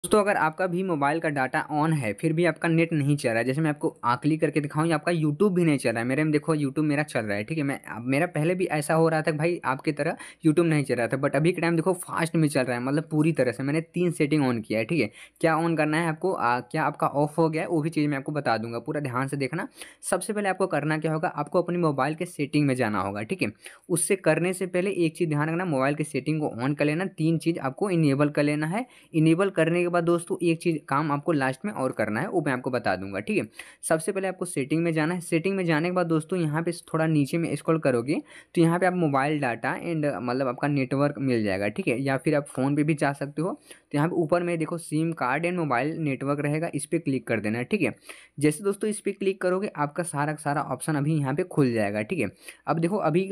दोस्तों अगर आपका भी मोबाइल का डाटा ऑन है फिर भी आपका नेट नहीं चल रहा है, जैसे मैं आपको आंकली करके दिखाऊं, आपका यूट्यूब भी नहीं चल रहा है। मेरे में देखो यूट्यूब मेरा चल रहा है, ठीक है। मेरा पहले भी ऐसा हो रहा था कि भाई आपकी तरह यूट्यूब नहीं चल रहा था, बट अभी के टाइम देखो फास्ट में चल रहा है, मतलब पूरी तरह से। मैंने 3 सेटिंग ऑन किया है, ठीक है। क्या ऑन करना है आपको, क्या आपका ऑफ हो गया है वो भी चीज़ मैं आपको बता दूंगा, पूरा ध्यान से देखना। सबसे पहले आपको करना क्या होगा, आपको अपनी मोबाइल के सेटिंग में जाना होगा, ठीक है। उससे करने से पहले एक चीज़ ध्यान रखना, मोबाइल की सेटिंग को ऑन कर लेना, 3 चीज़ आपको इनेबल कर लेना है। इनेबल करने के बाद दोस्तों एक चीज़ काम आपको लास्ट में और करना है, वो मैं आपको बता दूंगा, ठीक है। सबसे पहले आपको सेटिंग में जाना है। सेटिंग में जाने के बाद दोस्तों यहाँ पे थोड़ा नीचे में स्क्रॉल करोगे तो यहाँ पे आप मोबाइल डाटा एंड मतलब आपका नेटवर्क मिल जाएगा, ठीक है। या फिर आप फ़ोन पे भी जा सकते हो। तो यहाँ पे ऊपर में देखो SIM card and mobile network रहेगा, इस पर क्लिक कर देना है, ठीक है। जैसे दोस्तों इस पर क्लिक करोगे आपका सारा का सारा ऑप्शन अभी यहाँ पे खुल जाएगा, ठीक है। अब देखो अभी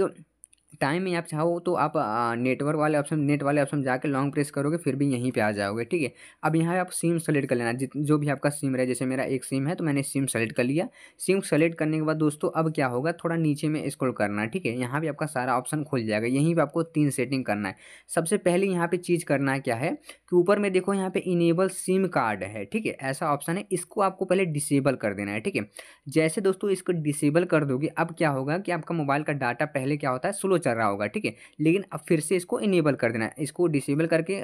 टाइम में आप चाहो तो आप नेटवर्क वाले ऑप्शन, नेट वाले ऑप्शन जाके लॉन्ग प्रेस करोगे फिर भी यहीं पे आ जाओगे, ठीक है। अब यहाँ पे आप सिम सेलेक्ट कर लेना, जो भी आपका सिम रहे। जैसे मेरा एक सिम है तो मैंने सिम सेलेक्ट कर लिया। सिम सेलेक्ट करने के बाद दोस्तों अब क्या होगा, थोड़ा नीचे में स्क्रॉल करना है, ठीक है। यहाँ पे आपका सारा ऑप्शन खुल जाएगा, यहीं पे आपको 3 सेटिंग करना है। सबसे पहले यहाँ पे चीज़ करना है क्या है कि ऊपर में देखो यहाँ पे इनेबल सिम कार्ड है, ठीक है, ऐसा ऑप्शन है। इसको आपको पहले डिसेबल कर देना है, ठीक है। जैसे दोस्तों इसको डिसेबल कर दोगे अब क्या होगा कि आपका मोबाइल का डाटा पहले क्या होता है, स्लो चल रहा होगा, ठीक है। लेकिन अब फिर से इसको इनेबल कर देना है। इसको डिसेबल करके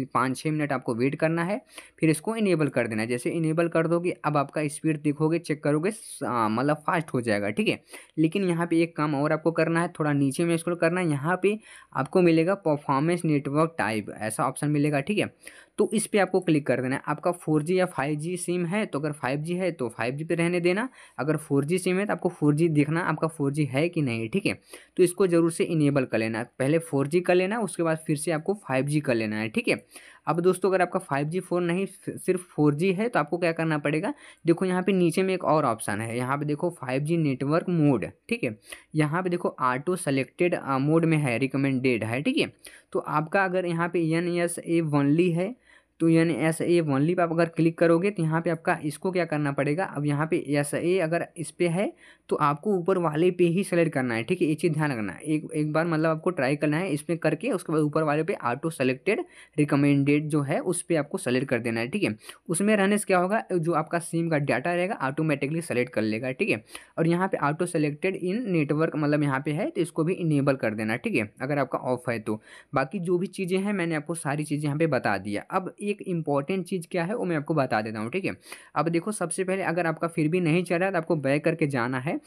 5-6 मिनट आपको वेट करना है, फिर इसको इनेबल कर देना है। जैसे इनेबल कर दोगे अब आपका स्पीड देखोगे, चेक करोगे, मतलब फास्ट हो जाएगा, ठीक है। लेकिन यहाँ पे एक काम और आपको करना है, थोड़ा नीचे में स्क्रॉल करना है, यहाँ पे आपको मिलेगा परफॉर्मेंस नेटवर्क टाइप, ऐसा ऑप्शन मिलेगा, ठीक है। तो इस पर आपको क्लिक कर देना है। आपका 4G या 5G सिम है तो अगर 5G है तो 5G पे रहने देना, अगर 4G सिम है तो आपको 4G देखना आपका 4G है कि नहीं, ठीक है। तो इसको ज़रूर से इनेबल कर लेना है, पहले 4G कर लेना, उसके बाद फिर से आपको 5G कर लेना है, ठीक है। अब दोस्तों अगर आपका 5G फ़ोन नहीं सिर्फ 4G है तो आपको क्या करना पड़ेगा, देखो यहाँ पे नीचे में एक और ऑप्शन है, यहाँ पे देखो 5G नेटवर्क मोड, ठीक है। यहाँ पे देखो ऑटो सेलेक्टेड मोड में है, रिकमेंडेड है, ठीक है। तो आपका अगर यहाँ पे NSA ओनली है तो NSA ओनली पे आप अगर क्लिक करोगे तो यहाँ पे आपका इसको क्या करना पड़ेगा, अब यहाँ पे SA अगर इस पे है तो आपको ऊपर वाले पे ही सेलेक्ट करना है, ठीक है। ये चीज़ ध्यान रखना है, एक बार मतलब आपको ट्राई करना है इसमें करके, उसके बाद ऊपर वाले पे ऑटो सेलेक्टेड रिकमेंडेड जो है उस पर आपको सेलेक्ट कर देना है, ठीक है। उसमें रहने से क्या होगा, जो आपका सिम का डाटा रहेगा ऑटोमेटिकली सेलेक्ट कर लेगा, ठीक है। और यहाँ पे ऑटो सेलेक्टेड इन नेटवर्क मतलब यहाँ पे है तो इसको भी इनेबल कर देना, ठीक है, अगर आपका ऑफ है तो। बाकी जो भी चीज़ें हैं मैंने आपको सारी चीज़ें यहाँ पे बता दिया। अब एक इंपॉर्टेंट चीज़ क्या है वो मैं आपको बता देता हूँ, ठीक है। अब देखो सबसे पहले अगर आपका फिर भी नहीं चल रहा है तो आपको बैक करके जाना है।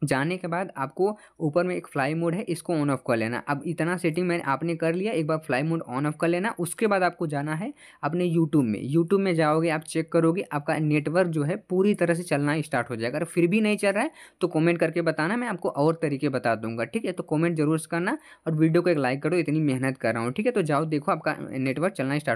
जाने के बाद आपको ऊपर में एक फ्लाई मोड है, इसको ऑन ऑफ कर लेना। अब इतना सेटिंग मैंने आपने कर लिया, एक बार फ्लाई मोड ऑन ऑफ कर लेना। उसके बाद आपको जाना है अपने यूट्यूब में जाओगे, आप चेक करोगे आपका नेटवर्क जो है पूरी तरह से चलना स्टार्ट हो जाएगा। अगर फिर भी नहीं चल रहा है तो कमेंट करके बताना, मैं आपको और तरीके बता दूंगा, ठीक है। तो कमेंट जरूर करना और वीडियो को एक लाइक करो, इतनी मेहनत कर रहा हूँ, ठीक है। तो जाओ देखो आपका नेटवर्क चलना स्टार्ट